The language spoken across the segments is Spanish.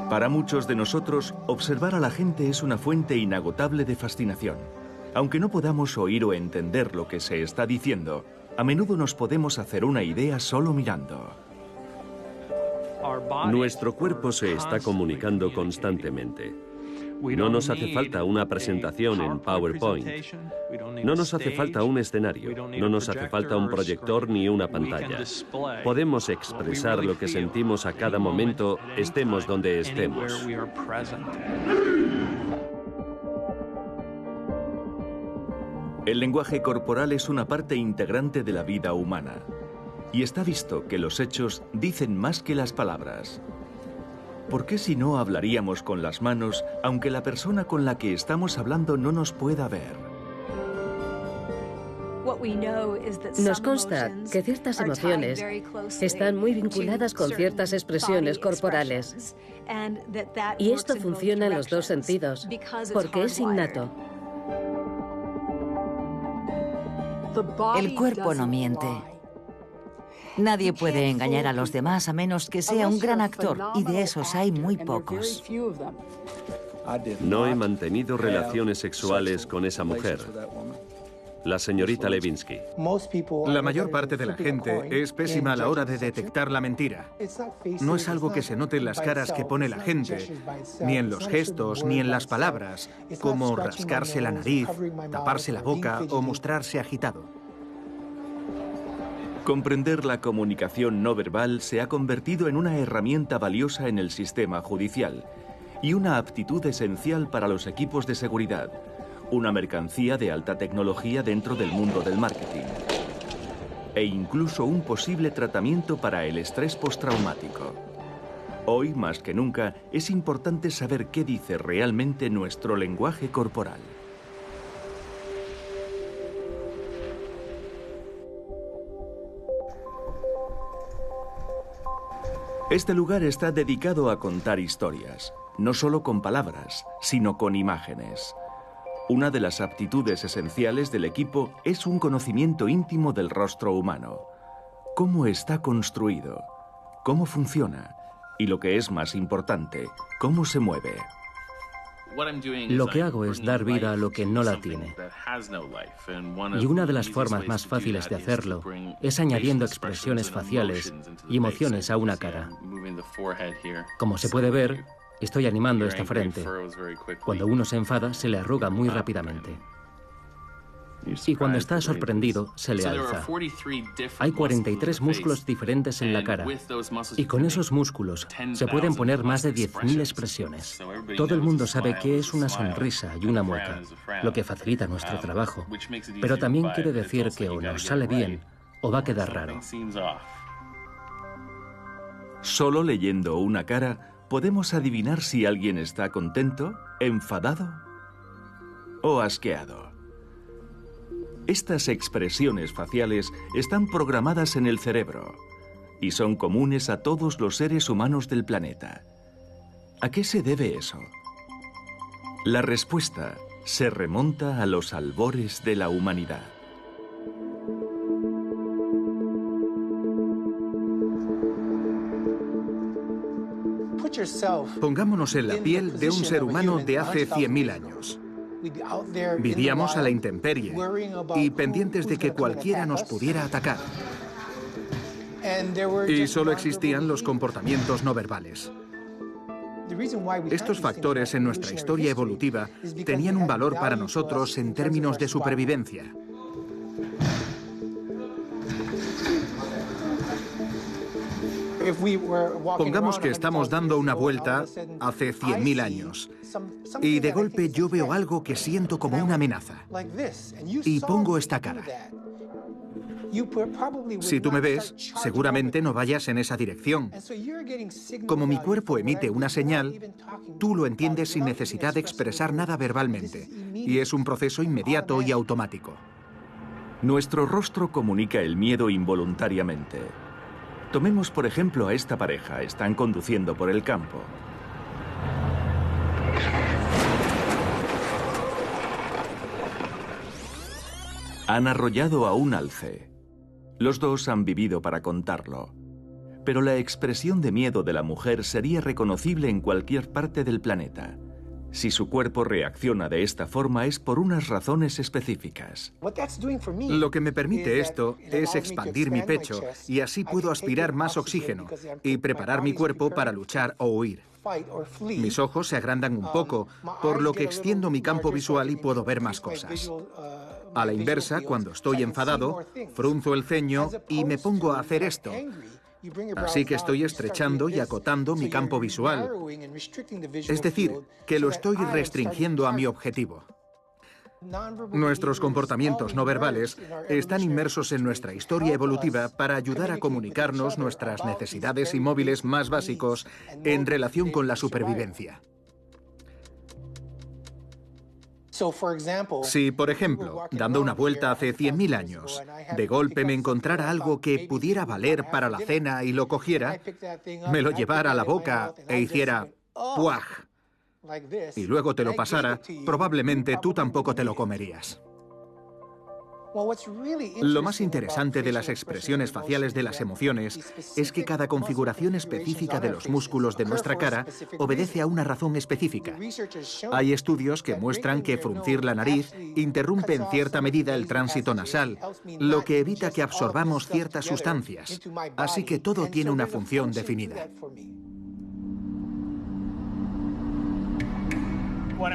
Para muchos de nosotros, observar a la gente es una fuente inagotable de fascinación. Aunque no podamos oír o entender lo que se está diciendo, a menudo nos podemos hacer una idea solo mirando. Nuestro cuerpo se está comunicando constantemente. No nos hace falta una presentación en PowerPoint. No nos hace falta un escenario. No nos hace falta un proyector ni una pantalla. Podemos expresar lo que sentimos a cada momento, estemos donde estemos. El lenguaje corporal es una parte integrante de la vida humana. Y está visto que los hechos dicen más que las palabras. ¿Por qué si no hablaríamos con las manos, aunque la persona con la que estamos hablando no nos pueda ver? Nos consta que ciertas emociones están muy vinculadas con ciertas expresiones corporales. Y esto funciona en los dos sentidos, porque es innato. El cuerpo no miente. Nadie puede engañar a los demás a menos que sea un gran actor, y de esos hay muy pocos. No he mantenido relaciones sexuales con esa mujer, la señorita Levinsky. La mayor parte de la gente es pésima a la hora de detectar la mentira. No es algo que se note en las caras que pone la gente, ni en los gestos, ni en las palabras, como rascarse la nariz, taparse la boca o mostrarse agitado. Comprender la comunicación no verbal se ha convertido en una herramienta valiosa en el sistema judicial y una aptitud esencial para los equipos de seguridad, una mercancía de alta tecnología dentro del mundo del marketing, e incluso un posible tratamiento para el estrés postraumático. Hoy, más que nunca, es importante saber qué dice realmente nuestro lenguaje corporal. Este lugar está dedicado a contar historias, no solo con palabras, sino con imágenes. Una de las aptitudes esenciales del equipo es un conocimiento íntimo del rostro humano. Cómo está construido, cómo funciona y, lo que es más importante, cómo se mueve. Lo que hago es dar vida a lo que no la tiene. Y una de las formas más fáciles de hacerlo es añadiendo expresiones faciales y emociones a una cara. Como se puede ver, estoy animando esta frente. Cuando uno se enfada, se le arruga muy rápidamente. Y cuando está sorprendido, se le alza. Hay 43 músculos diferentes en la cara, y con esos músculos se pueden poner más de 10.000 expresiones. Todo el mundo sabe qué es una sonrisa y una mueca, lo que facilita nuestro trabajo, pero también quiere decir que o nos sale bien o va a quedar raro. Solo leyendo una cara, podemos adivinar si alguien está contento, enfadado o asqueado. Estas expresiones faciales están programadas en el cerebro y son comunes a todos los seres humanos del planeta. ¿A qué se debe eso? La respuesta se remonta a los albores de la humanidad. Pongámonos en la piel de un ser humano de hace 100.000 años. Vivíamos a la intemperie y pendientes de que cualquiera nos pudiera atacar. Y solo existían los comportamientos no verbales. Estos factores en nuestra historia evolutiva tenían un valor para nosotros en términos de supervivencia. Pongamos que estamos dando una vuelta hace 100.000 años y de golpe yo veo algo que siento como una amenaza y pongo esta cara. Si tú me ves, seguramente no vayas en esa dirección. Como mi cuerpo emite una señal, tú lo entiendes sin necesidad de expresar nada verbalmente, y es un proceso inmediato y automático. Nuestro rostro comunica el miedo involuntariamente. Tomemos por ejemplo a esta pareja. Están conduciendo por el campo. Han arrollado a un alce. Los dos han vivido para contarlo. pero la expresión de miedo de la mujer sería reconocible en cualquier parte del planeta. Si su cuerpo reacciona de esta forma es por unas razones específicas. Lo que me permite esto es expandir mi pecho y así puedo aspirar más oxígeno y preparar mi cuerpo para luchar o huir. Mis ojos se agrandan un poco, por lo que extiendo mi campo visual y puedo ver más cosas. A la inversa, cuando estoy enfadado, frunzo el ceño y me pongo a hacer esto. Así que estoy estrechando y acotando mi campo visual. Es decir, que lo estoy restringiendo a mi objetivo. Nuestros comportamientos no verbales están inmersos en nuestra historia evolutiva para ayudar a comunicarnos nuestras necesidades y móviles más básicos en relación con la supervivencia. Si, por ejemplo, dando una vuelta hace 100.000 años, de golpe me encontrara algo que pudiera valer para la cena y lo cogiera, me lo llevara a la boca e hiciera ¡puaj! Y luego te lo pasara, probablemente tú tampoco te lo comerías. Lo más interesante de las expresiones faciales de las emociones es que cada configuración específica de los músculos de nuestra cara obedece a una razón específica. Hay estudios que muestran que fruncir la nariz interrumpe en cierta medida el tránsito nasal, lo que evita que absorbamos ciertas sustancias. Así que todo tiene una función definida.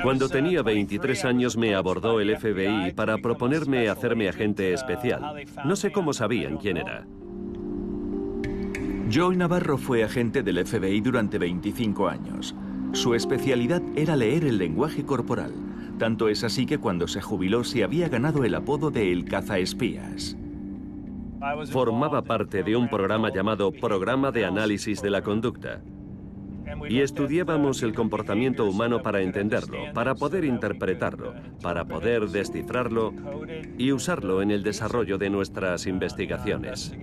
Cuando tenía 23 años me abordó el FBI para proponerme hacerme agente especial. No sé cómo sabían quién era. Joy Navarro fue agente del FBI durante 25 años. Su especialidad era leer el lenguaje corporal. Tanto es así que cuando se jubiló se había ganado el apodo de El Cazaespías. Formaba parte de un programa llamado Programa de Análisis de la Conducta. Y estudiábamos el comportamiento humano para entenderlo, para poder interpretarlo, para poder descifrarlo y usarlo en el desarrollo de nuestras investigaciones.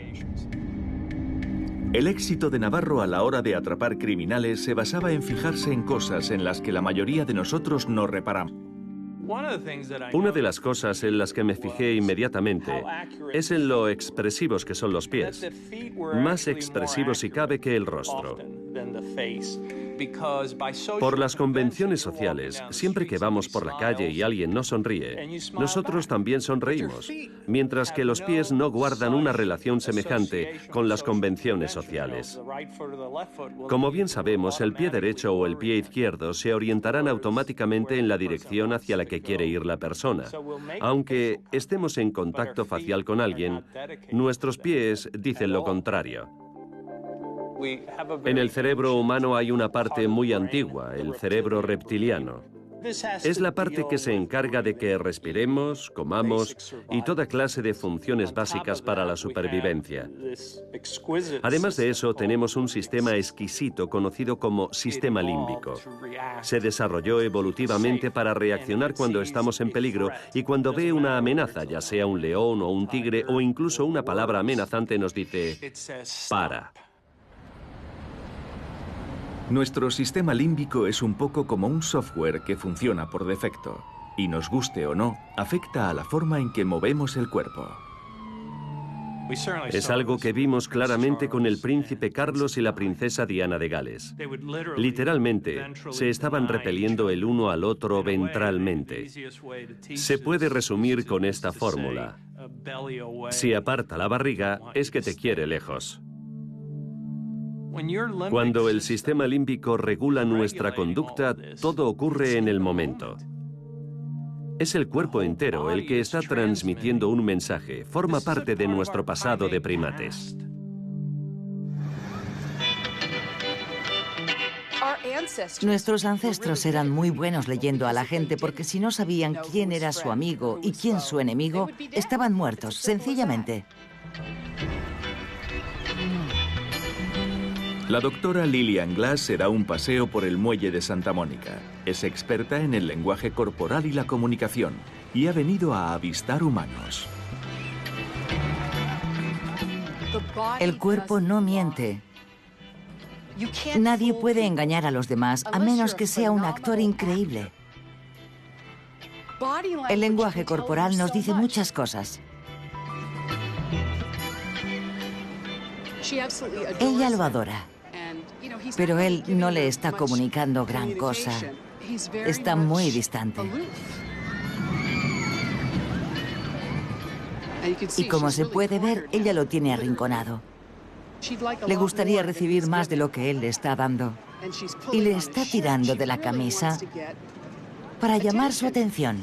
El éxito de Navarro a la hora de atrapar criminales se basaba en fijarse en cosas en las que la mayoría de nosotros no reparamos. Una de las cosas en las que me fijé inmediatamente es en lo expresivos que son los pies, más expresivos si cabe que el rostro. Por las convenciones sociales, siempre que vamos por la calle y alguien nos sonríe, nosotros también sonreímos, mientras que los pies no guardan una relación semejante con las convenciones sociales. Como bien sabemos, el pie derecho o el pie izquierdo se orientarán automáticamente en la dirección hacia la que quiere ir la persona. Aunque estemos en contacto facial con alguien, nuestros pies dicen lo contrario. En el cerebro humano hay una parte muy antigua, el cerebro reptiliano. Es la parte que se encarga de que respiremos, comamos y toda clase de funciones básicas para la supervivencia. Además de eso, tenemos un sistema exquisito conocido como sistema límbico. Se desarrolló evolutivamente para reaccionar cuando estamos en peligro y cuando ve una amenaza, ya sea un león o un tigre o incluso una palabra amenazante, nos dice «para». Nuestro sistema límbico es un poco como un software que funciona por defecto, y nos guste o no, afecta a la forma en que movemos el cuerpo. Es algo que vimos claramente con el príncipe Carlos y la princesa Diana de Gales. Literalmente, se estaban repeliendo el uno al otro ventralmente. Se puede resumir con esta fórmula. Si aparta la barriga, es que te quiere lejos. Cuando el sistema límbico regula nuestra conducta, todo ocurre en el momento. Es el cuerpo entero el que está transmitiendo un mensaje, forma parte de nuestro pasado de primates. Nuestros ancestros eran muy buenos leyendo a la gente porque si no sabían quién era su amigo y quién su enemigo, estaban muertos, sencillamente. La doctora Lillian Glass se da un paseo por el muelle de Santa Mónica. Es experta en el lenguaje corporal y la comunicación y ha venido a avistar humanos. El cuerpo no miente. Nadie puede engañar a los demás a menos que sea un actor increíble. El lenguaje corporal nos dice muchas cosas. Ella lo adora, pero él no le está comunicando gran cosa. Está muy distante. Y como se puede ver, ella lo tiene arrinconado. Le gustaría recibir más de lo que él le está dando. Y le está tirando de la camisa para llamar su atención.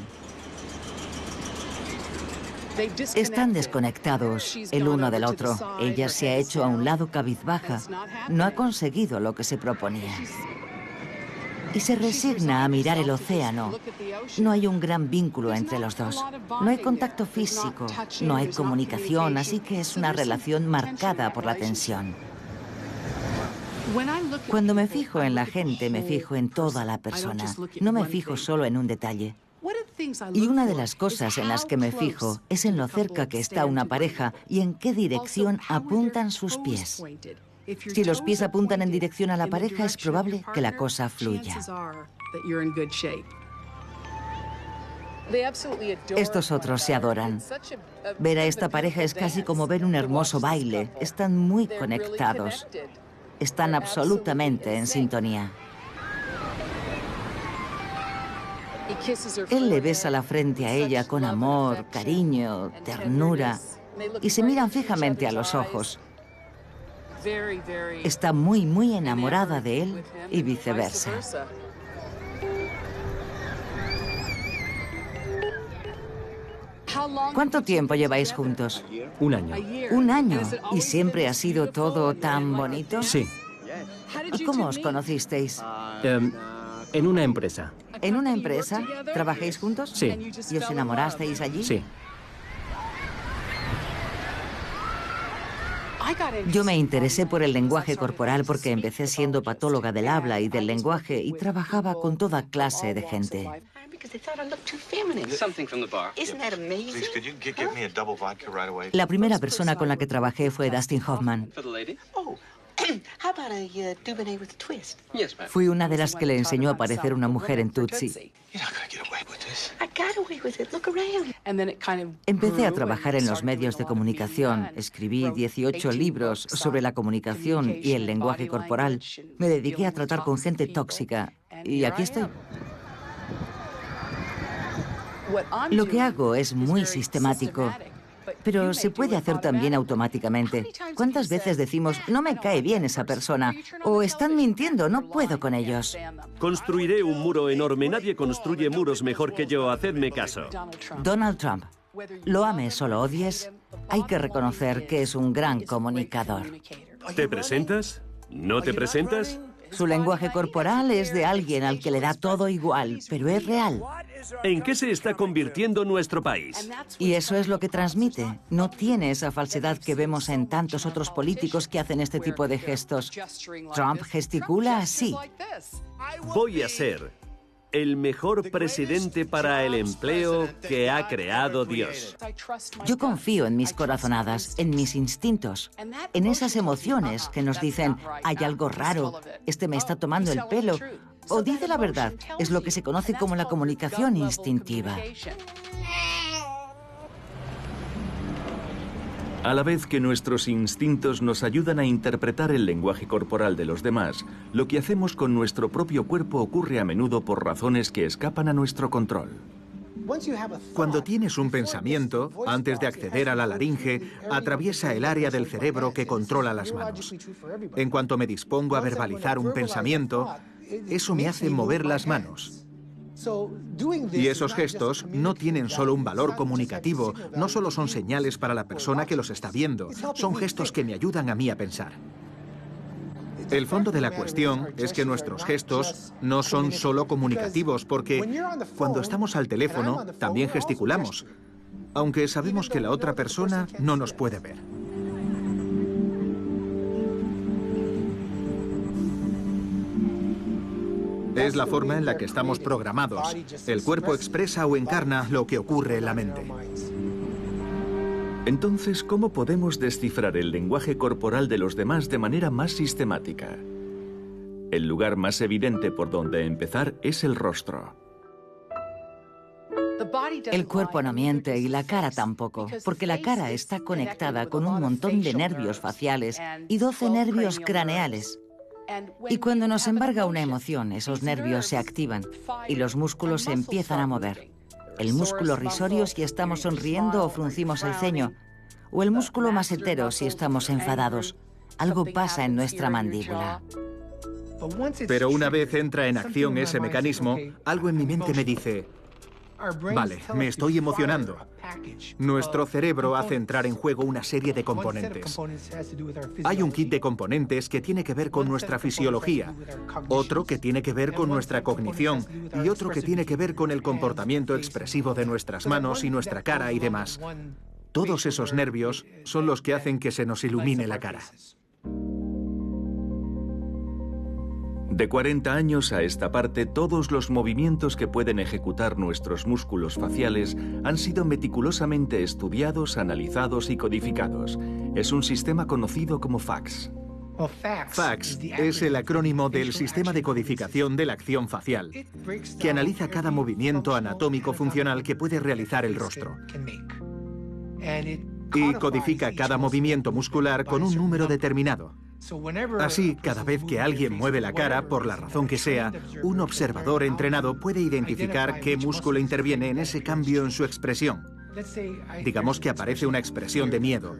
Están desconectados el uno del otro. Ella se ha hecho a un lado cabizbaja. No ha conseguido lo que se proponía. Y se resigna a mirar el océano. No hay un gran vínculo entre los dos. No hay contacto físico, no hay comunicación, así que es una relación marcada por la tensión. Cuando me fijo en la gente, me fijo en toda la persona. No me fijo solo en un detalle. Y una de las cosas en las que me fijo es en lo cerca que está una pareja y en qué dirección apuntan sus pies. Si los pies apuntan en dirección a la pareja, es probable que la cosa fluya. Estos otros se adoran. Ver a esta pareja es casi como ver un hermoso baile. Están muy conectados. Están absolutamente en sintonía. Él le besa la frente a ella con amor, cariño, ternura, y se miran fijamente a los ojos. Está muy, muy enamorada de él y viceversa. ¿Cuánto tiempo lleváis juntos? 1 año. 1 año. ¿Y siempre ha sido todo tan bonito? Sí. ¿Y cómo os conocisteis? En una empresa. ¿En una empresa? ¿Trabajáis juntos? Sí. ¿Y os enamorasteis allí? Sí. Yo me interesé por el lenguaje corporal porque empecé siendo patóloga del habla y del lenguaje y trabajaba con toda clase de gente. La primera persona con la que trabajé fue Dustin Hoffman. Fui una de las que le enseñó a parecer una mujer en Tootsie. Empecé a trabajar en los medios de comunicación. Escribí 18 libros sobre la comunicación y el lenguaje corporal. Me dediqué a tratar con gente tóxica. Y aquí estoy. Lo que hago es muy sistemático, pero se puede hacer también automáticamente. ¿Cuántas veces decimos, no me cae bien esa persona? O están mintiendo, no puedo con ellos. Construiré un muro enorme. Nadie construye muros mejor que yo. Hacedme caso. Donald Trump. Lo ames o lo odies, hay que reconocer que es un gran comunicador. ¿Te presentas? ¿No te presentas? Su lenguaje corporal es de alguien al que le da todo igual, pero es real. ¿En qué se está convirtiendo nuestro país? Y eso es lo que transmite. No tiene esa falsedad que vemos en tantos otros políticos que hacen este tipo de gestos. Trump gesticula así. Voy a ser el mejor presidente para el empleo que ha creado Dios. Yo confío en mis corazonadas, en mis instintos, en esas emociones que nos dicen, hay algo raro, este me está tomando el pelo, o dice la verdad. Es lo que se conoce como la comunicación instintiva. A la vez que nuestros instintos nos ayudan a interpretar el lenguaje corporal de los demás, lo que hacemos con nuestro propio cuerpo ocurre a menudo por razones que escapan a nuestro control. Cuando tienes un pensamiento, antes de acceder a la laringe, atraviesa el área del cerebro que controla las manos. En cuanto me dispongo a verbalizar un pensamiento, eso me hace mover las manos. Y esos gestos no tienen solo un valor comunicativo, no solo son señales para la persona que los está viendo, son gestos que me ayudan a mí a pensar. El fondo de la cuestión es que nuestros gestos no son solo comunicativos, porque cuando estamos al teléfono también gesticulamos, aunque sabemos que la otra persona no nos puede ver. Es la forma en la que estamos programados. El cuerpo expresa o encarna lo que ocurre en la mente. Entonces, ¿cómo podemos descifrar el lenguaje corporal de los demás de manera más sistemática? El lugar más evidente por donde empezar es el rostro. El cuerpo no miente y la cara tampoco, porque la cara está conectada con un montón de nervios faciales y 12 nervios craneales. Y cuando nos embarga una emoción, esos nervios se activan y los músculos se empiezan a mover. El músculo risorio si estamos sonriendo o fruncimos el ceño, o el músculo masetero si estamos enfadados. Algo pasa en nuestra mandíbula. Pero una vez entra en acción ese mecanismo, algo en mi mente me dice, vale, me estoy emocionando. Nuestro cerebro hace entrar en juego una serie de componentes. Hay un kit de componentes que tiene que ver con nuestra fisiología, otro que tiene que ver con nuestra cognición y otro que tiene que ver con el comportamiento expresivo de nuestras manos y nuestra cara y demás. Todos esos nervios son los que hacen que se nos ilumine la cara. De 40 años a esta parte, todos los movimientos que pueden ejecutar nuestros músculos faciales han sido meticulosamente estudiados, analizados y codificados. Es un sistema conocido como FACS. FACS es el acrónimo del Sistema de Codificación de la Acción Facial, que analiza cada movimiento anatómico funcional que puede realizar el rostro. Y codifica cada movimiento muscular con un número determinado. Así, cada vez que alguien mueve la cara, por la razón que sea, un observador entrenado puede identificar qué músculo interviene en ese cambio en su expresión. Digamos que aparece una expresión de miedo.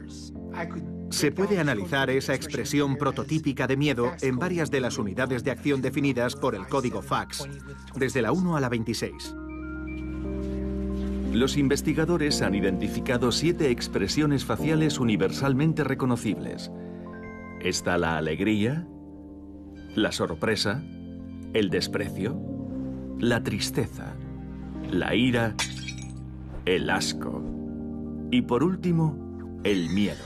Se puede analizar esa expresión prototípica de miedo en varias de las unidades de acción definidas por el código FACS, desde la 1 a la 26. Los investigadores han identificado 7 expresiones faciales universalmente reconocibles. Está la alegría, la sorpresa, el desprecio, la tristeza, la ira, el asco y, por último, el miedo.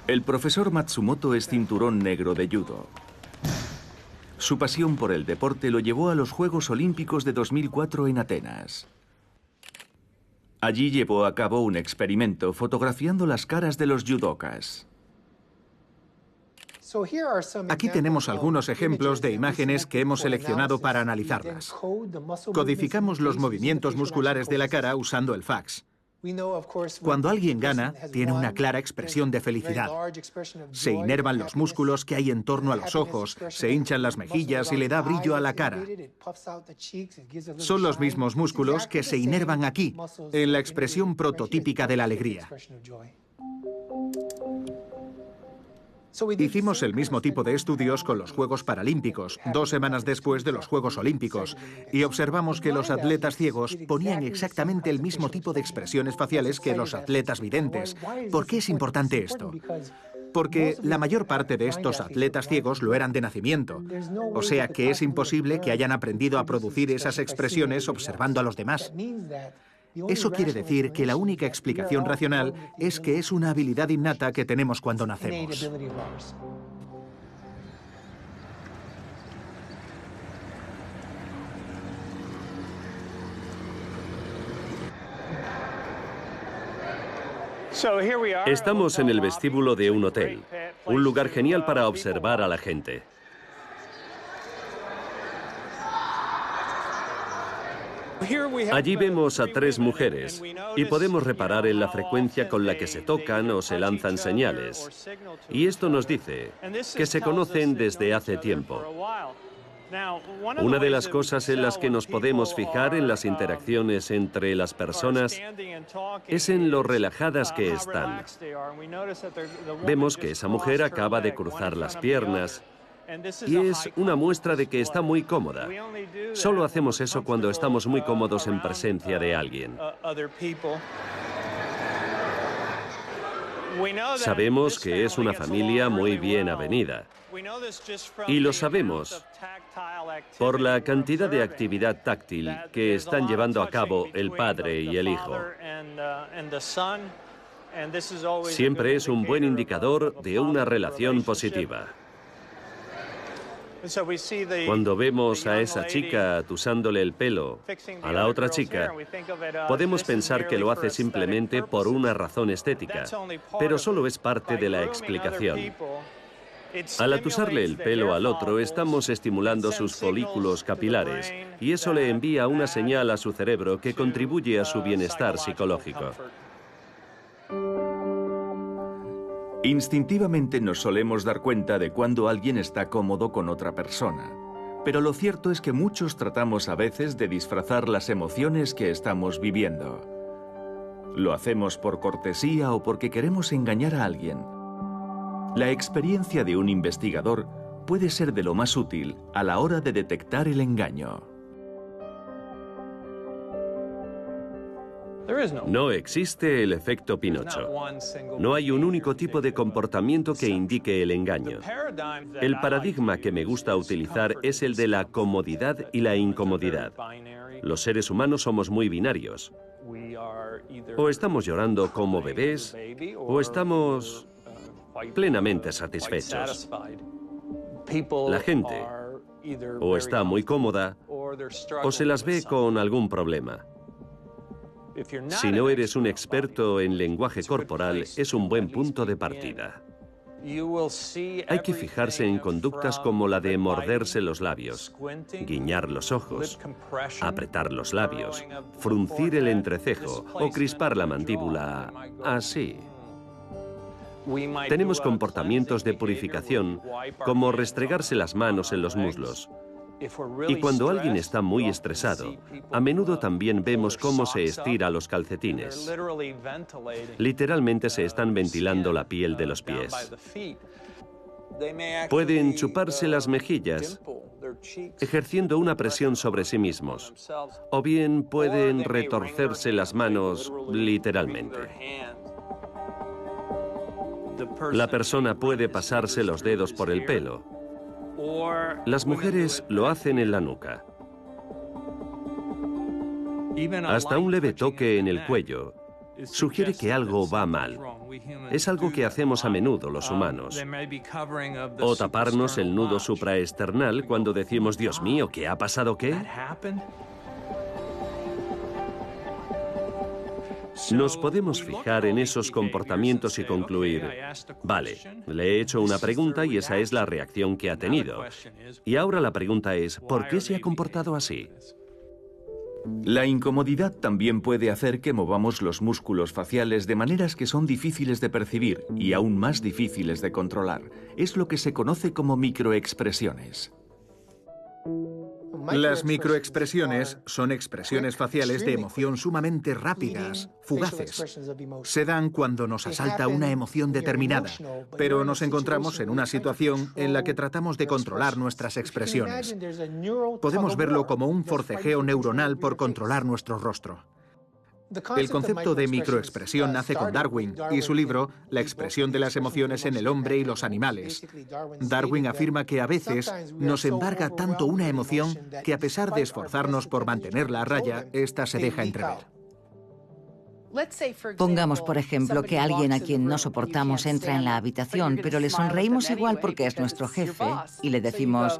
El profesor Matsumoto es cinturón negro de judo. Su pasión por el deporte lo llevó a los Juegos Olímpicos de 2004 en Atenas. Allí llevó a cabo un experimento fotografiando las caras de los judokas. Aquí tenemos algunos ejemplos de imágenes que hemos seleccionado para analizarlas. Codificamos los movimientos musculares de la cara usando el FACS. Cuando alguien gana, tiene una clara expresión de felicidad. Se inervan los músculos que hay en torno a los ojos, se hinchan las mejillas y le da brillo a la cara. Son los mismos músculos que se inervan aquí, en la expresión prototípica de la alegría. Hicimos el mismo tipo de estudios con los Juegos Paralímpicos, 2 semanas después de los Juegos Olímpicos, y observamos que los atletas ciegos ponían exactamente el mismo tipo de expresiones faciales que los atletas videntes. ¿Por qué es importante esto? Porque la mayor parte de estos atletas ciegos lo eran de nacimiento, o sea que es imposible que hayan aprendido a producir esas expresiones observando a los demás. Eso quiere decir que la única explicación racional es que es una habilidad innata que tenemos cuando nacemos. Estamos en el vestíbulo de un hotel, un lugar genial para observar a la gente. Allí vemos a 3 mujeres y podemos reparar en la frecuencia con la que se tocan o se lanzan señales. Y esto nos dice que se conocen desde hace tiempo. Una de las cosas en las que nos podemos fijar en las interacciones entre las personas es en lo relajadas que están. Vemos que esa mujer acaba de cruzar las piernas y es una muestra de que está muy cómoda. Solo hacemos eso cuando estamos muy cómodos en presencia de alguien. Sabemos que es una familia muy bien avenida. Y lo sabemos por la cantidad de actividad táctil que están llevando a cabo el padre y el hijo. Siempre es un buen indicador de una relación positiva. Cuando vemos a esa chica atusándole el pelo a la otra chica, podemos pensar que lo hace simplemente por una razón estética, pero solo es parte de la explicación. Al atusarle el pelo al otro, estamos estimulando sus folículos capilares y eso le envía una señal a su cerebro que contribuye a su bienestar psicológico. Instintivamente nos solemos dar cuenta de cuando alguien está cómodo con otra persona, pero lo cierto es que muchos tratamos a veces de disfrazar las emociones que estamos viviendo. Lo hacemos por cortesía o porque queremos engañar a alguien. La experiencia de un investigador puede ser de lo más útil a la hora de detectar el engaño. No existe el efecto Pinocho. No hay un único tipo de comportamiento que indique el engaño. El paradigma que me gusta utilizar es el de la comodidad y la incomodidad. Los seres humanos somos muy binarios. O estamos llorando como bebés, o estamos plenamente satisfechos. La gente o está muy cómoda o se las ve con algún problema. Si no eres un experto en lenguaje corporal, es un buen punto de partida. Hay que fijarse en conductas como la de morderse los labios, guiñar los ojos, apretar los labios, fruncir el entrecejo o crispar la mandíbula, así. Tenemos comportamientos de purificación, como restregarse las manos en los muslos. Y cuando alguien está muy estresado, a menudo también vemos cómo se estira los calcetines. Literalmente se están ventilando la piel de los pies. Pueden chuparse las mejillas, ejerciendo una presión sobre sí mismos. O bien pueden retorcerse las manos literalmente. La persona puede pasarse los dedos por el pelo. Las mujeres lo hacen en la nuca. Hasta un leve toque en el cuello sugiere que algo va mal. Es algo que hacemos a menudo los humanos. O taparnos el nudo supraesternal cuando decimos, Dios mío, ¿qué ha pasado qué? Nos podemos fijar en esos comportamientos y concluir, vale, le he hecho una pregunta y esa es la reacción que ha tenido. Y ahora la pregunta es, ¿por qué se ha comportado así? La incomodidad también puede hacer que movamos los músculos faciales de maneras que son difíciles de percibir y aún más difíciles de controlar. Es lo que se conoce como microexpresiones. Las microexpresiones son expresiones faciales de emoción sumamente rápidas, fugaces. Se dan cuando nos asalta una emoción determinada, pero nos encontramos en una situación en la que tratamos de controlar nuestras expresiones. Podemos verlo como un forcejeo neuronal por controlar nuestro rostro. El concepto de microexpresión nace con Darwin y su libro La expresión de las emociones en el hombre y los animales. Darwin afirma que a veces nos embarga tanto una emoción que a pesar de esforzarnos por mantenerla a raya, ésta se deja entrever. Pongamos, por ejemplo, que alguien a quien no soportamos entra en la habitación, pero le sonreímos igual porque es nuestro jefe y le decimos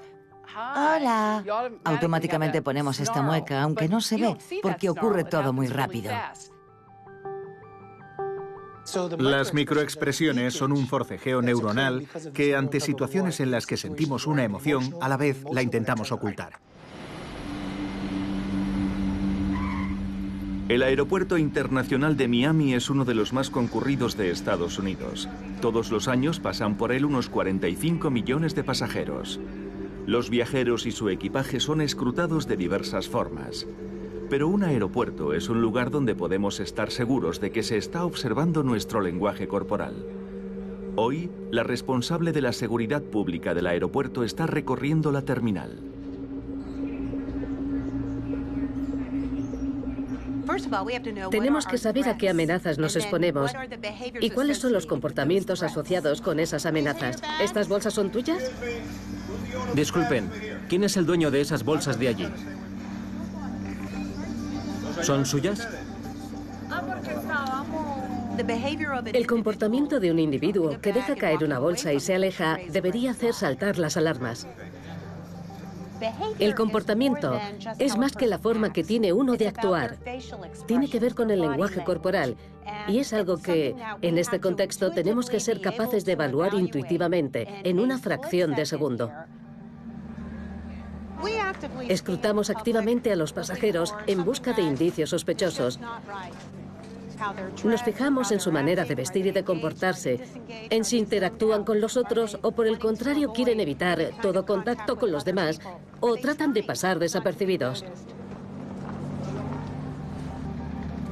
«Hola». Automáticamente ponemos esta mueca, aunque no se ve, porque ocurre todo muy rápido. Las microexpresiones son un forcejeo neuronal que, ante situaciones en las que sentimos una emoción, a la vez la intentamos ocultar. El Aeropuerto Internacional de Miami es uno de los más concurridos de Estados Unidos. Todos los años pasan por él unos 45 millones de pasajeros. Los viajeros y su equipaje son escrutados de diversas formas. Pero un aeropuerto es un lugar donde podemos estar seguros de que se está observando nuestro lenguaje corporal. Hoy, la responsable de la seguridad pública del aeropuerto está recorriendo la terminal. Tenemos que saber a qué amenazas nos exponemos y cuáles son los comportamientos asociados con esas amenazas. ¿Estas bolsas son tuyas? Disculpen, ¿quién es el dueño de esas bolsas de allí? ¿Son suyas? El comportamiento de un individuo que deja caer una bolsa y se aleja debería hacer saltar las alarmas. El comportamiento es más que la forma que tiene uno de actuar. Tiene que ver con el lenguaje corporal y es algo que, en este contexto, tenemos que ser capaces de evaluar intuitivamente en una fracción de segundo. Escrutamos activamente a los pasajeros en busca de indicios sospechosos. Nos fijamos en su manera de vestir y de comportarse, en si interactúan con los otros o por el contrario quieren evitar todo contacto con los demás o tratan de pasar desapercibidos.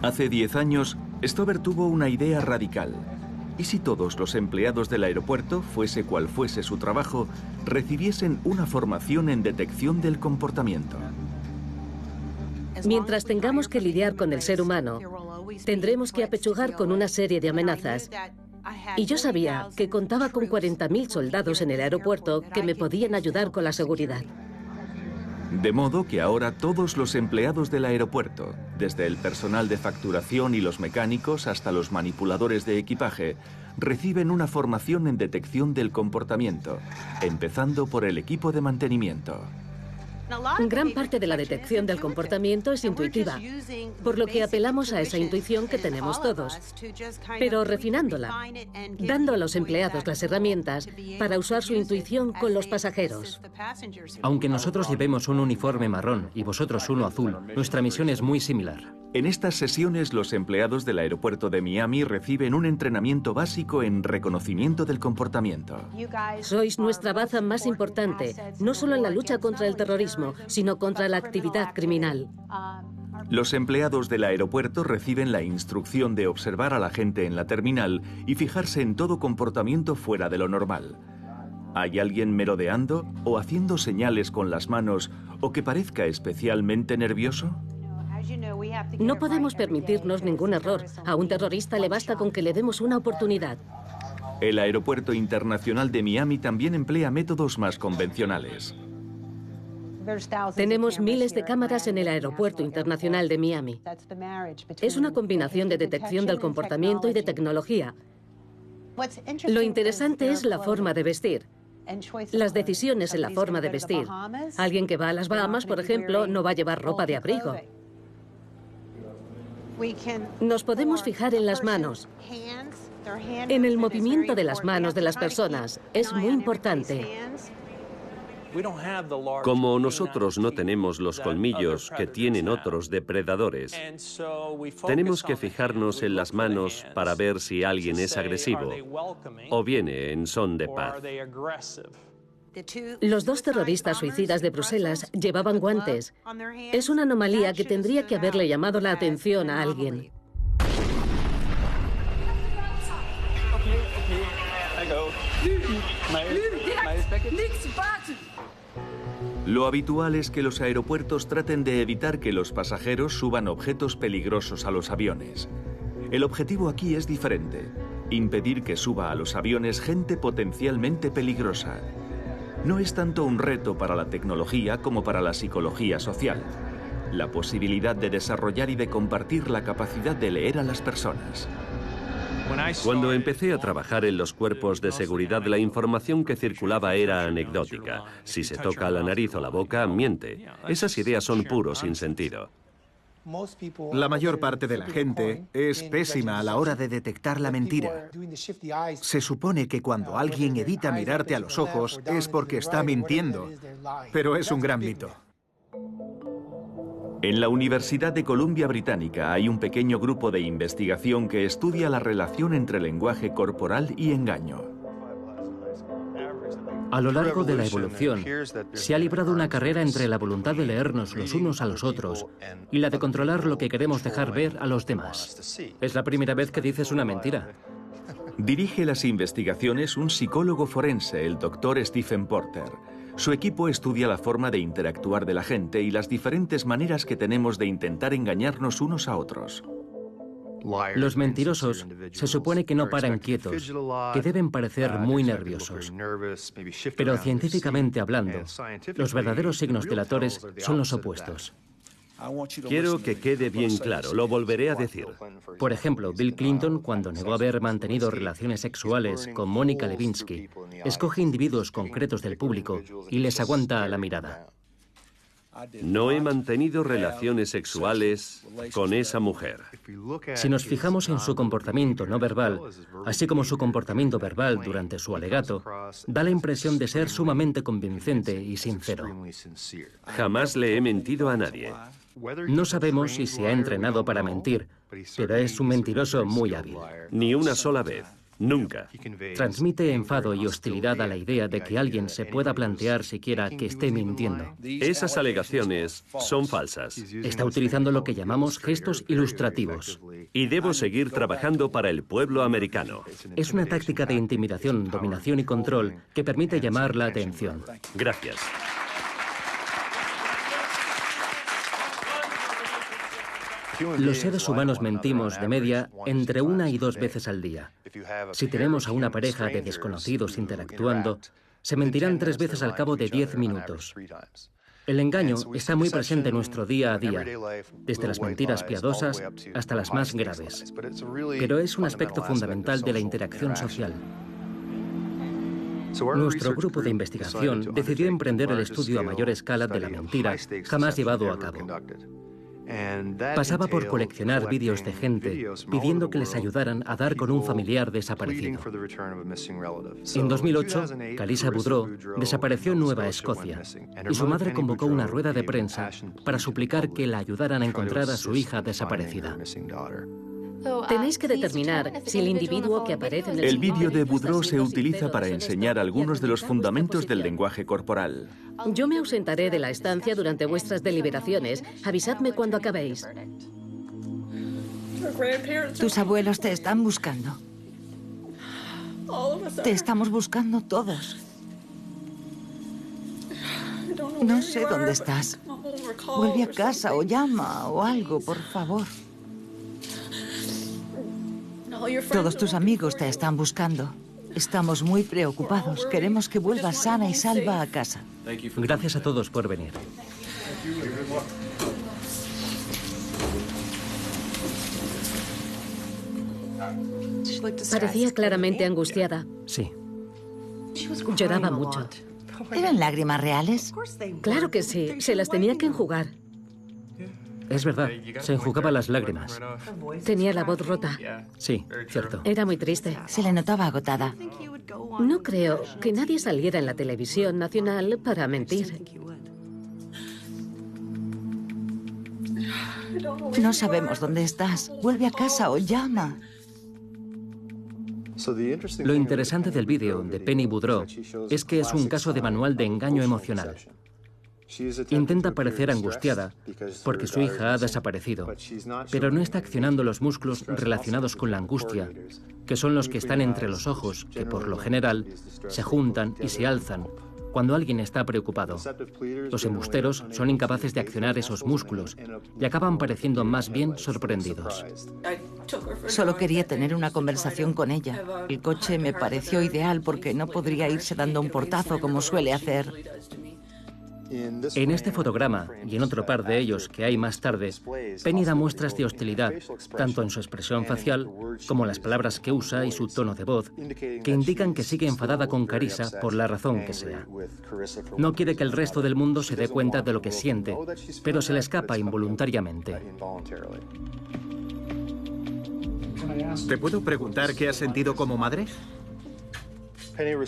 Hace 10 años, Stover tuvo una idea radical. ¿Y si todos los empleados del aeropuerto, fuese cual fuese su trabajo, recibiesen una formación en detección del comportamiento? Mientras tengamos que lidiar con el ser humano, tendremos que apechugar con una serie de amenazas. Y yo sabía que contaba con 40.000 soldados en el aeropuerto que me podían ayudar con la seguridad. De modo que ahora todos los empleados del aeropuerto, desde el personal de facturación y los mecánicos hasta los manipuladores de equipaje, reciben una formación en detección del comportamiento, empezando por el equipo de mantenimiento. Gran parte de la detección del comportamiento es intuitiva, por lo que apelamos a esa intuición que tenemos todos, pero refinándola, dando a los empleados las herramientas para usar su intuición con los pasajeros. Aunque nosotros llevemos un uniforme marrón y vosotros uno azul, nuestra misión es muy similar. En estas sesiones, los empleados del aeropuerto de Miami reciben un entrenamiento básico en reconocimiento del comportamiento. Sois nuestra baza más importante, no solo en la lucha contra el terrorismo, sino contra la actividad criminal. Los empleados del aeropuerto reciben la instrucción de observar a la gente en la terminal y fijarse en todo comportamiento fuera de lo normal. ¿Hay alguien merodeando o haciendo señales con las manos o que parezca especialmente nervioso? No podemos permitirnos ningún error. A un terrorista le basta con que le demos una oportunidad. El Aeropuerto Internacional de Miami también emplea métodos más convencionales. Tenemos miles de cámaras en el Aeropuerto Internacional de Miami. Es una combinación de detección del comportamiento y de tecnología. Lo interesante es la forma de vestir. Las decisiones en la forma de vestir. Alguien que va a las Bahamas, por ejemplo, no va a llevar ropa de abrigo. Nos podemos fijar en las manos, en el movimiento de las manos de las personas. Es muy importante. Como nosotros no tenemos los colmillos que tienen otros depredadores, tenemos que fijarnos en las manos para ver si alguien es agresivo o viene en son de paz. Los dos terroristas suicidas de Bruselas llevaban guantes. Es una anomalía que tendría que haberle llamado la atención a alguien. Lo habitual es que los aeropuertos traten de evitar que los pasajeros suban objetos peligrosos a los aviones. El objetivo aquí es diferente: impedir que suba a los aviones gente potencialmente peligrosa. No es tanto un reto para la tecnología como para la psicología social. La posibilidad de desarrollar y de compartir la capacidad de leer a las personas. Cuando empecé a trabajar en los cuerpos de seguridad, la información que circulaba era anecdótica. Si se toca la nariz o la boca, miente. Esas ideas son puros sinsentido. La mayor parte de la gente es pésima a la hora de detectar la mentira. Se supone que cuando alguien evita mirarte a los ojos es porque está mintiendo, pero es un gran mito. En la Universidad de Columbia Británica hay un pequeño grupo de investigación que estudia la relación entre lenguaje corporal y engaño. A lo largo de la evolución, se ha librado una carrera entre la voluntad de leernos los unos a los otros y la de controlar lo que queremos dejar ver a los demás. Es la primera vez que dices una mentira. Dirige las investigaciones un psicólogo forense, el Dr. Stephen Porter. Su equipo estudia la forma de interactuar de la gente y las diferentes maneras que tenemos de intentar engañarnos unos a otros. Los mentirosos se supone que no paran quietos, que deben parecer muy nerviosos. Pero científicamente hablando, los verdaderos signos delatores son los opuestos. Quiero que quede bien claro, lo volveré a decir. Por ejemplo, Bill Clinton, cuando negó haber mantenido relaciones sexuales con Mónica Lewinsky, escoge individuos concretos del público y les aguanta la mirada. No he mantenido relaciones sexuales con esa mujer. Si nos fijamos en su comportamiento no verbal, así como su comportamiento verbal durante su alegato, da la impresión de ser sumamente convincente y sincero. Jamás le he mentido a nadie. No sabemos si se ha entrenado para mentir, pero es un mentiroso muy hábil. Ni una sola vez. Nunca. Transmite enfado y hostilidad a la idea de que alguien se pueda plantear siquiera que esté mintiendo. Esas alegaciones son falsas. Está utilizando lo que llamamos gestos ilustrativos. Y debo seguir trabajando para el pueblo americano. Es una táctica de intimidación, dominación y control que permite llamar la atención. Gracias. Los seres humanos mentimos de media entre 1 y 2 veces al día. Si tenemos a una pareja de desconocidos interactuando, se mentirán 3 veces al cabo de 10 minutos. El engaño está muy presente en nuestro día a día, desde las mentiras piadosas hasta las más graves. Pero es un aspecto fundamental de la interacción social. Nuestro grupo de investigación decidió emprender el estudio a mayor escala de la mentira jamás llevado a cabo. Pasaba por coleccionar vídeos de gente pidiendo que les ayudaran a dar con un familiar desaparecido. En 2008, Calisa Boudreau desapareció en Nueva Escocia y su madre convocó una rueda de prensa para suplicar que la ayudaran a encontrar a su hija desaparecida. Tenéis que determinar si el individuo que aparece en El vídeo de Boudreau se utiliza para enseñar algunos de los fundamentos del lenguaje corporal. Yo me ausentaré de la estancia durante vuestras deliberaciones. Avisadme cuando acabéis. Tus abuelos te están buscando. Te estamos buscando todos. No sé dónde estás. Vuelve a casa o llama o algo, por favor. Todos tus amigos te están buscando. Estamos muy preocupados. Queremos que vuelvas sana y salva a casa. Gracias a todos por venir. Parecía claramente angustiada. Sí. Lloraba mucho. ¿Eran lágrimas reales? Claro que sí, se las tenía que enjugar. Es verdad, se enjugaba las lágrimas. Tenía la voz rota. Sí, cierto. Era muy triste. Se le notaba agotada. No creo que nadie saliera en la televisión nacional para mentir. No sabemos dónde estás. Vuelve a casa o llama. Lo interesante del vídeo de Penny Boudreau es que es un caso de manual de engaño emocional. Intenta parecer angustiada porque su hija ha desaparecido, pero no está accionando los músculos relacionados con la angustia, que son los que están entre los ojos, que por lo general se juntan y se alzan cuando alguien está preocupado. Los embusteros son incapaces de accionar esos músculos y acaban pareciendo más bien sorprendidos. Solo quería tener una conversación con ella. El coche me pareció ideal porque no podría irse dando un portazo como suele hacer. En este fotograma y en otro par de ellos que hay más tarde, Penny da muestras de hostilidad, tanto en su expresión facial como en las palabras que usa y su tono de voz, que indican que sigue enfadada con Carissa por la razón que sea. No quiere que el resto del mundo se dé cuenta de lo que siente, pero se le escapa involuntariamente. ¿Te puedo preguntar qué has sentido como madre?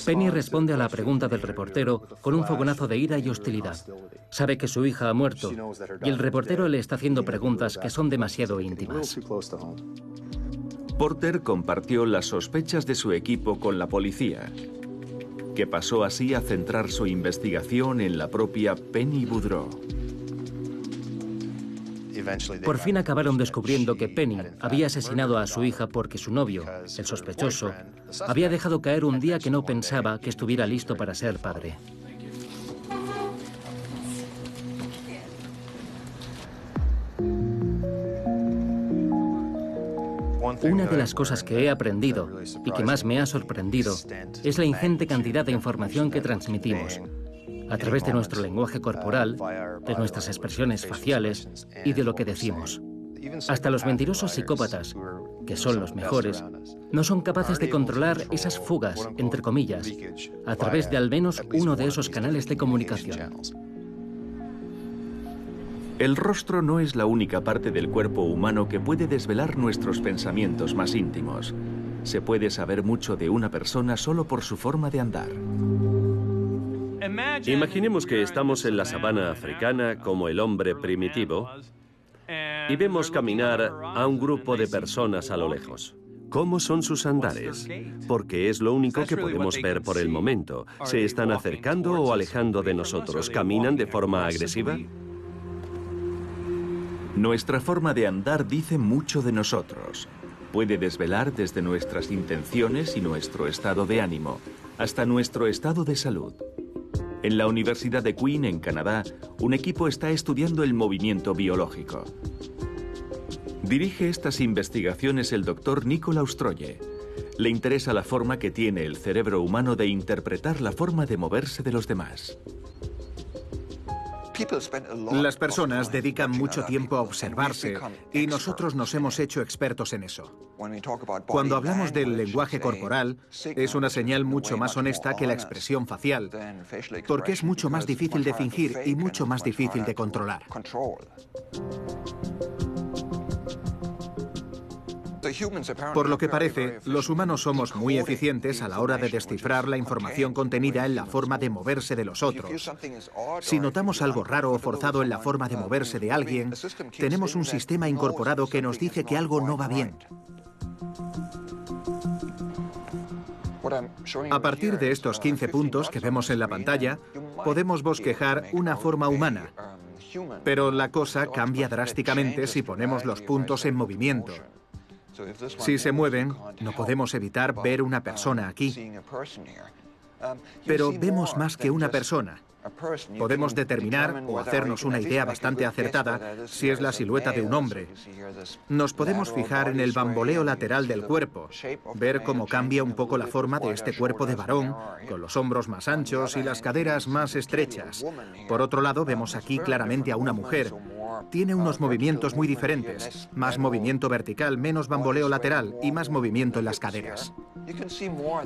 Penny responde a la pregunta del reportero con un fogonazo de ira y hostilidad. Sabe que su hija ha muerto y el reportero le está haciendo preguntas que son demasiado íntimas. Porter compartió las sospechas de su equipo con la policía, que pasó así a centrar su investigación en la propia Penny Boudreau. Por fin acabaron descubriendo que Penny había asesinado a su hija porque su novio, el sospechoso, había dejado caer un día que no pensaba que estuviera listo para ser padre. Una de las cosas que he aprendido y que más me ha sorprendido es la ingente cantidad de información que transmitimos a través de nuestro lenguaje corporal, de nuestras expresiones faciales y de lo que decimos. Hasta los mentirosos psicópatas, que son los mejores, no son capaces de controlar esas fugas, entre comillas, a través de al menos uno de esos canales de comunicación. El rostro no es la única parte del cuerpo humano que puede desvelar nuestros pensamientos más íntimos. Se puede saber mucho de una persona solo por su forma de andar. Imaginemos que estamos en la sabana africana como el hombre primitivo y vemos caminar a un grupo de personas a lo lejos. ¿Cómo son sus andares? Porque es lo único que podemos ver por el momento. ¿Se están acercando o alejando de nosotros? ¿Caminan de forma agresiva? Nuestra forma de andar dice mucho de nosotros. Puede desvelar desde nuestras intenciones y nuestro estado de ánimo, hasta nuestro estado de salud. En la Universidad de Queen, en Canadá, un equipo está estudiando el movimiento biológico. Dirige estas investigaciones el Dr. Nicolaus Troye. Le interesa la forma que tiene el cerebro humano de interpretar la forma de moverse de los demás. Las personas dedican mucho tiempo a observarse y nosotros nos hemos hecho expertos en eso. Cuando hablamos del lenguaje corporal, es una señal mucho más honesta que la expresión facial, porque es mucho más difícil de fingir y mucho más difícil de controlar. Por lo que parece, los humanos somos muy eficientes a la hora de descifrar la información contenida en la forma de moverse de los otros. Si notamos algo raro o forzado en la forma de moverse de alguien, tenemos un sistema incorporado que nos dice que algo no va bien. A partir de estos 15 puntos que vemos en la pantalla, podemos bosquejar una forma humana, pero la cosa cambia drásticamente si ponemos los puntos en movimiento. Si se mueven, no podemos evitar ver una persona aquí. Pero vemos más que una persona. Podemos determinar o hacernos una idea bastante acertada si es la silueta de un hombre. Nos podemos fijar en el bamboleo lateral del cuerpo, ver cómo cambia un poco la forma de este cuerpo de varón, con los hombros más anchos y las caderas más estrechas. Por otro lado, vemos aquí claramente a una mujer. Tiene unos movimientos muy diferentes, más movimiento vertical, menos bamboleo lateral y más movimiento en las caderas.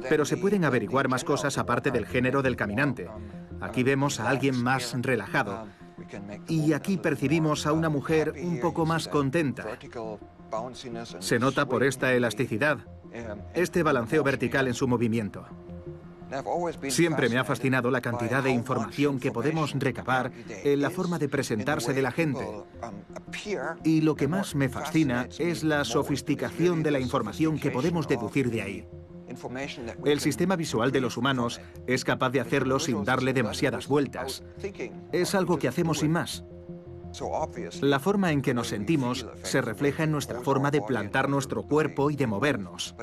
Pero se pueden averiguar más cosas aparte del género del caminante. Aquí vemos a alguien más relajado y aquí percibimos a una mujer un poco más contenta. Se nota por esta elasticidad, este balanceo vertical en su movimiento. Siempre me ha fascinado la cantidad de información que podemos recabar en la forma de presentarse de la gente. Y lo que más me fascina es la sofisticación de la información que podemos deducir de ahí. El sistema visual de los humanos es capaz de hacerlo sin darle demasiadas vueltas. Es algo que hacemos sin más. La forma en que nos sentimos se refleja en nuestra forma de plantar nuestro cuerpo y de movernos.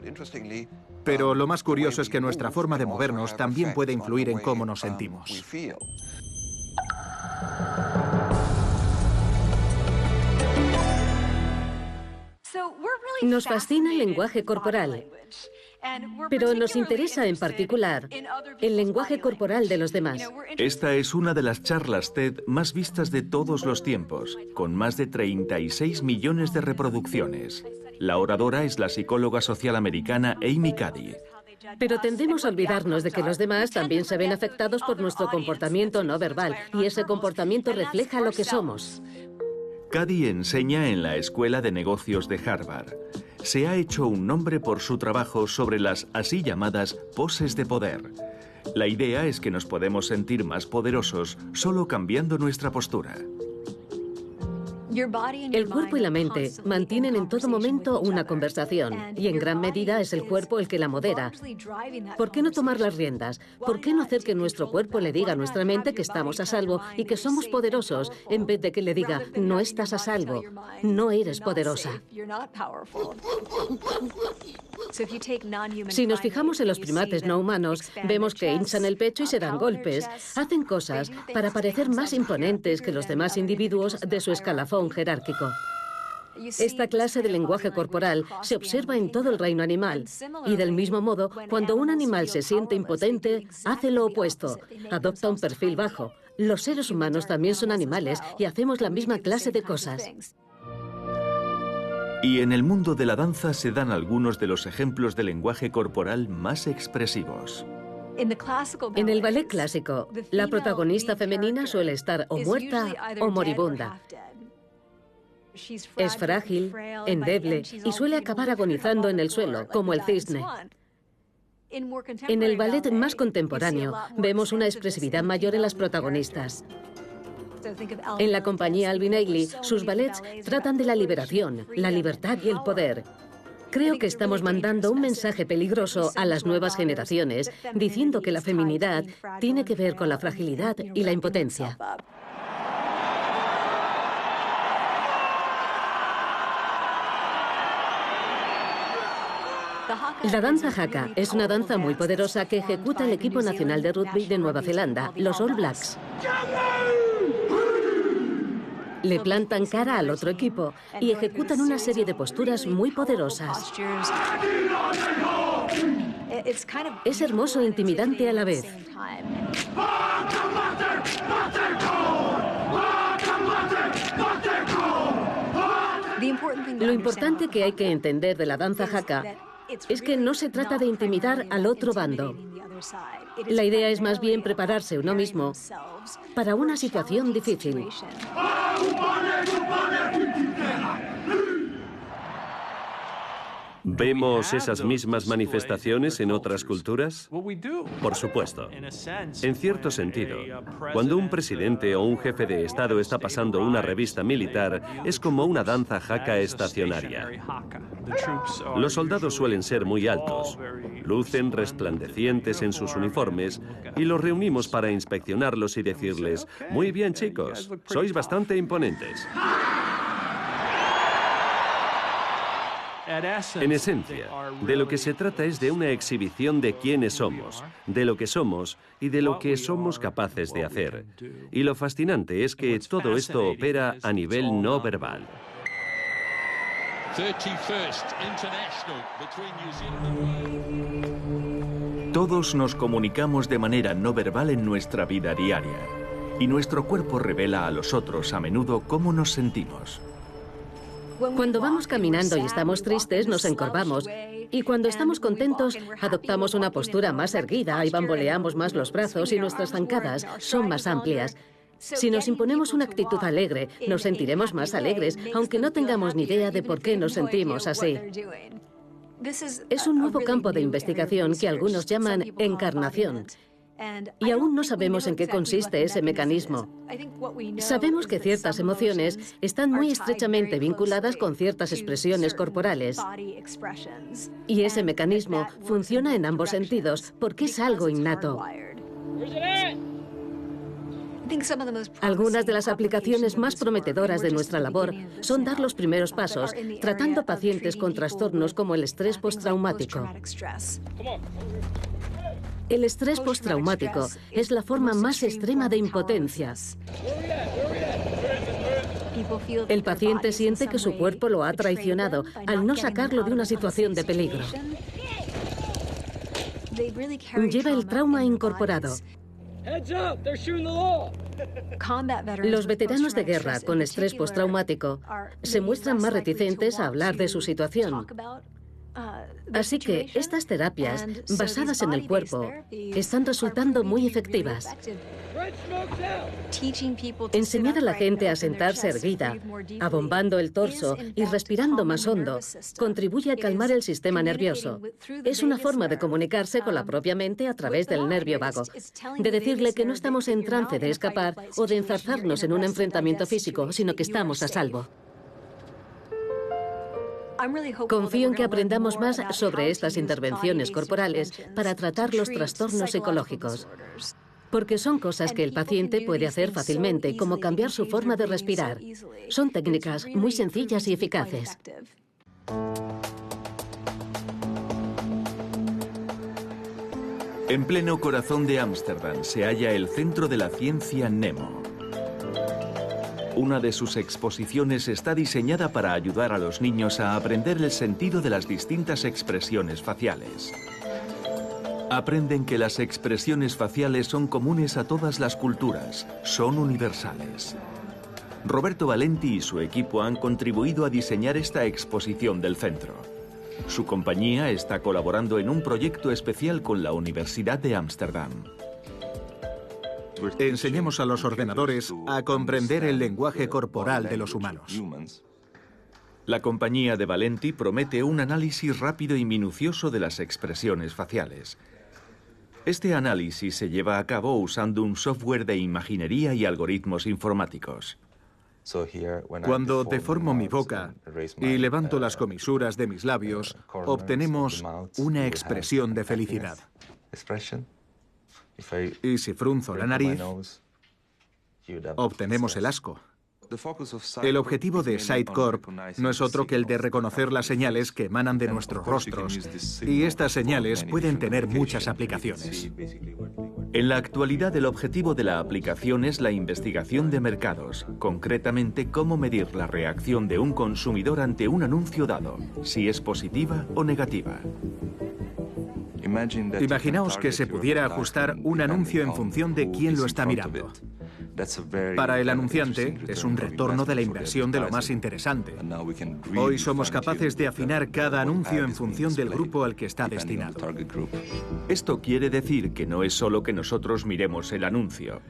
Pero lo más curioso es que nuestra forma de movernos también puede influir en cómo nos sentimos. Nos fascina el lenguaje corporal, pero nos interesa en particular el lenguaje corporal de los demás. Esta es una de las charlas TED más vistas de todos los tiempos, con más de 36 millones de reproducciones. La oradora es la psicóloga social americana Amy Cuddy. Pero tendemos a olvidarnos de que los demás también se ven afectados por nuestro comportamiento no verbal, y ese comportamiento refleja lo que somos. Cuddy enseña en la Escuela de Negocios de Harvard. Se ha hecho un nombre por su trabajo sobre las así llamadas poses de poder. La idea es que nos podemos sentir más poderosos solo cambiando nuestra postura. El cuerpo y la mente mantienen en todo momento una conversación, y en gran medida es el cuerpo el que la modera. ¿Por qué no tomar las riendas? ¿Por qué no hacer que nuestro cuerpo le diga a nuestra mente que estamos a salvo y que somos poderosos, en vez de que le diga, no estás a salvo, no eres poderosa? Si nos fijamos en los primates no humanos, vemos que hinchan el pecho y se dan golpes. Hacen cosas para parecer más imponentes que los demás individuos de su escalafón jerárquico. Esta clase de lenguaje corporal se observa en todo el reino animal. Y del mismo modo, cuando un animal se siente impotente, hace lo opuesto, adopta un perfil bajo. Los seres humanos también son animales y hacemos la misma clase de cosas. Y en el mundo de la danza se dan algunos de los ejemplos de lenguaje corporal más expresivos. En el ballet clásico, la protagonista femenina suele estar o muerta o moribunda. Es frágil, endeble y suele acabar agonizando en el suelo, como el cisne. En el ballet más contemporáneo vemos una expresividad mayor en las protagonistas. En la compañía Alvin Ailey, sus ballets tratan de la liberación, la libertad y el poder. Creo que estamos mandando un mensaje peligroso a las nuevas generaciones, diciendo que la feminidad tiene que ver con la fragilidad y la impotencia. La danza haka es una danza muy poderosa que ejecuta el equipo nacional de rugby de Nueva Zelanda, los All Blacks. Le plantan cara al otro equipo y ejecutan una serie de posturas muy poderosas. Es hermoso e intimidante a la vez. Lo importante que hay que entender de la danza haka es que no se trata de intimidar al otro bando. La idea es más bien prepararse uno mismo para una situación difícil. ¿Vemos esas mismas manifestaciones en otras culturas? Por supuesto. En cierto sentido, cuando un presidente o un jefe de Estado está pasando una revista militar, es como una danza haka estacionaria. Los soldados suelen ser muy altos, lucen resplandecientes en sus uniformes y los reunimos para inspeccionarlos y decirles: muy bien, chicos, sois bastante imponentes. En esencia, de lo que se trata es de una exhibición de quiénes somos, de lo que somos y de lo que somos capaces de hacer. Y lo fascinante es que todo esto opera a nivel no verbal. Todos nos comunicamos de manera no verbal en nuestra vida diaria, y nuestro cuerpo revela a los otros a menudo cómo nos sentimos. Cuando vamos caminando y estamos tristes, nos encorvamos. Y cuando estamos contentos, adoptamos una postura más erguida y bamboleamos más los brazos y nuestras zancadas son más amplias. Si nos imponemos una actitud alegre, nos sentiremos más alegres, aunque no tengamos ni idea de por qué nos sentimos así. Es un nuevo campo de investigación que algunos llaman encarnación. Y aún no sabemos en qué consiste ese mecanismo. Sabemos que ciertas emociones están muy estrechamente vinculadas con ciertas expresiones corporales. Y ese mecanismo funciona en ambos sentidos porque es algo innato. Algunas de las aplicaciones más prometedoras de nuestra labor son dar los primeros pasos, tratando pacientes con trastornos como el estrés postraumático. El estrés postraumático es la forma más extrema de impotencia. El paciente siente que su cuerpo lo ha traicionado al no sacarlo de una situación de peligro. Lleva el trauma incorporado. Los veteranos de guerra con estrés postraumático se muestran más reticentes a hablar de su situación. Así que estas terapias, basadas en el cuerpo, están resultando muy efectivas. Enseñar a la gente a sentarse erguida, abombando el torso y respirando más hondo, contribuye a calmar el sistema nervioso. Es una forma de comunicarse con la propia mente a través del nervio vago, de decirle que no estamos en trance de escapar o de enzarzarnos en un enfrentamiento físico, sino que estamos a salvo. Confío en que aprendamos más sobre estas intervenciones corporales para tratar los trastornos psicológicos, porque son cosas que el paciente puede hacer fácilmente, como cambiar su forma de respirar. Son técnicas muy sencillas y eficaces. En pleno corazón de Ámsterdam se halla el Centro de la Ciencia Nemo. Una de sus exposiciones está diseñada para ayudar a los niños a aprender el sentido de las distintas expresiones faciales. Aprenden que las expresiones faciales son comunes a todas las culturas, son universales. Roberto Valenti y su equipo han contribuido a diseñar esta exposición del centro. Su compañía está colaborando en un proyecto especial con la Universidad de Ámsterdam. Enseñemos a los ordenadores a comprender el lenguaje corporal de los humanos. La compañía de Valenti promete un análisis rápido y minucioso de las expresiones faciales. Este análisis se lleva a cabo usando un software de imaginería y algoritmos informáticos. Cuando deformo mi boca y levanto las comisuras de mis labios, obtenemos una expresión de felicidad. Y si frunzo la nariz, obtenemos el asco. El objetivo de SiteCorp no es otro que el de reconocer las señales que emanan de nuestros rostros, y estas señales pueden tener muchas aplicaciones. En la actualidad, el objetivo de la aplicación es la investigación de mercados, concretamente cómo medir la reacción de un consumidor ante un anuncio dado, si es positiva o negativa. Imaginaos que se pudiera ajustar un anuncio en función de quién lo está mirando. Para el anunciante, es un retorno de la inversión de lo más interesante. Hoy somos capaces de afinar cada anuncio en función del grupo al que está destinado. Esto quiere decir que no es solo que nosotros miremos el anuncio.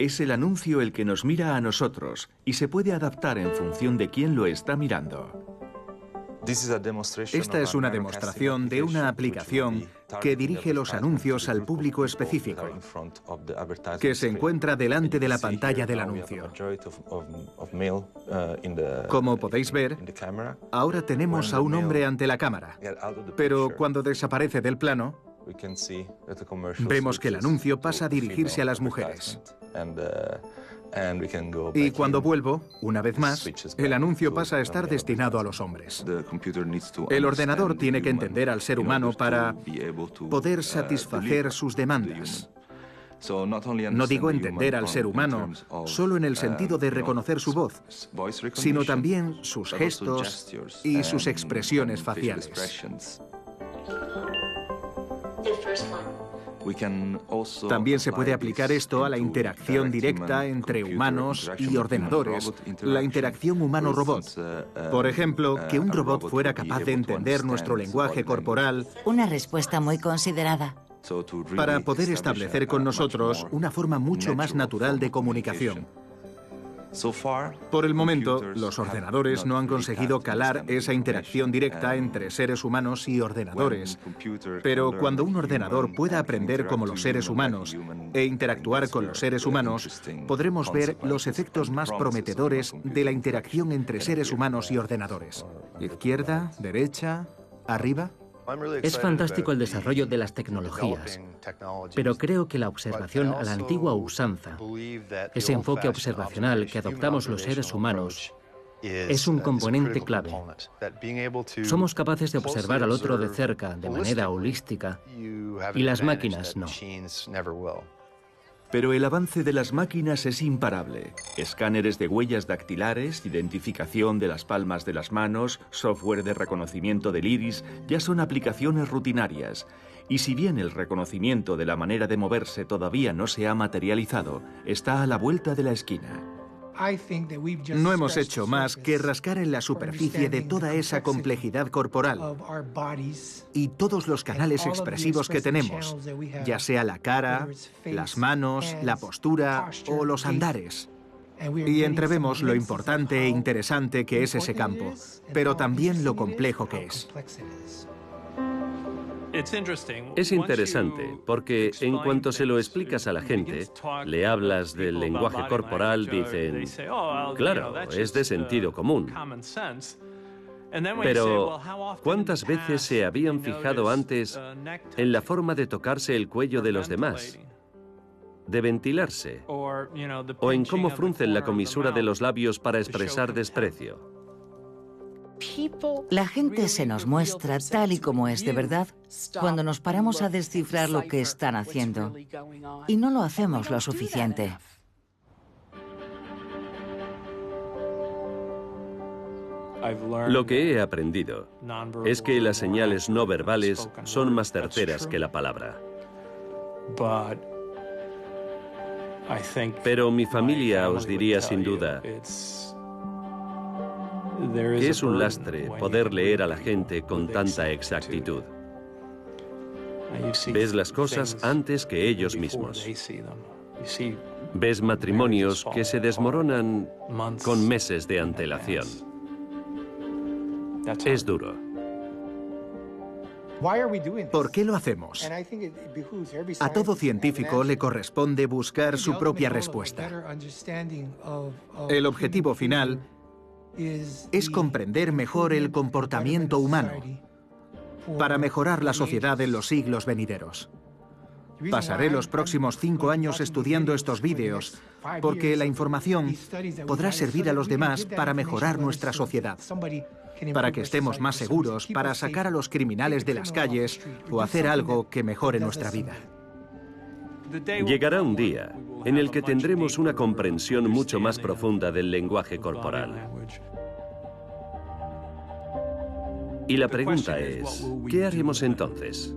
Es el anuncio el que nos mira a nosotros y se puede adaptar en función de quién lo está mirando. Esta es una demostración de una aplicación que dirige los anuncios al público específico, que se encuentra delante de la pantalla del anuncio. Como podéis ver, ahora tenemos a un hombre ante la cámara, pero cuando desaparece del plano, vemos que el anuncio pasa a dirigirse a las mujeres. Y cuando vuelvo, una vez más, el anuncio pasa a estar destinado a los hombres. El ordenador tiene que entender al ser humano para poder satisfacer sus demandas. No digo entender al ser humano solo en el sentido de reconocer su voz, sino también sus gestos y sus expresiones faciales. También se puede aplicar esto a la interacción directa entre humanos y ordenadores, la interacción humano-robot. Por ejemplo, que un robot fuera capaz de entender nuestro lenguaje corporal. Una respuesta muy considerada. Para poder establecer con nosotros una forma mucho más natural de comunicación. Por el momento, los ordenadores no han conseguido calar esa interacción directa entre seres humanos y ordenadores. Pero cuando un ordenador pueda aprender como los seres humanos e interactuar con los seres humanos, podremos ver los efectos más prometedores de la interacción entre seres humanos y ordenadores. Izquierda, derecha, arriba. Es fantástico el desarrollo de las tecnologías, pero creo que la observación a la antigua usanza, ese enfoque observacional que adoptamos los seres humanos, es un componente clave. Somos capaces de observar al otro de cerca, de manera holística, y las máquinas no. Pero el avance de las máquinas es imparable. Escáneres de huellas dactilares, identificación de las palmas de las manos, software de reconocimiento del iris, ya son aplicaciones rutinarias. Y si bien el reconocimiento de la manera de moverse todavía no se ha materializado, está a la vuelta de la esquina. No hemos hecho más que rascar en la superficie de toda esa complejidad corporal y todos los canales expresivos que tenemos, ya sea la cara, las manos, la postura o los andares. Y entrevemos lo importante e interesante que es ese campo, pero también lo complejo que es. Es interesante porque en cuanto se lo explicas a la gente, le hablas del lenguaje corporal, dicen, claro, es de sentido común. Pero, ¿cuántas veces se habían fijado antes en la forma de tocarse el cuello de los demás? De ventilarse, o en cómo fruncen la comisura de los labios para expresar desprecio. La gente se nos muestra tal y como es de verdad cuando nos paramos a descifrar lo que están haciendo. Y no lo hacemos lo suficiente. Lo que he aprendido es que las señales no verbales son más certeras que la palabra. Pero mi familia os diría sin duda que es un lastre poder leer a la gente con tanta exactitud. Ves las cosas antes que ellos mismos. Ves matrimonios que se desmoronan con meses de antelación. Es duro. ¿Por qué lo hacemos? A todo científico le corresponde buscar su propia respuesta. El objetivo final es comprender mejor el comportamiento humano para mejorar la sociedad en los siglos venideros. Pasaré los próximos 5 años estudiando estos vídeos porque la información podrá servir a los demás para mejorar nuestra sociedad, para que estemos más seguros, para sacar a los criminales de las calles o hacer algo que mejore nuestra vida. Llegará un día en el que tendremos una comprensión mucho más profunda del lenguaje corporal. Y la pregunta es, ¿qué haremos entonces?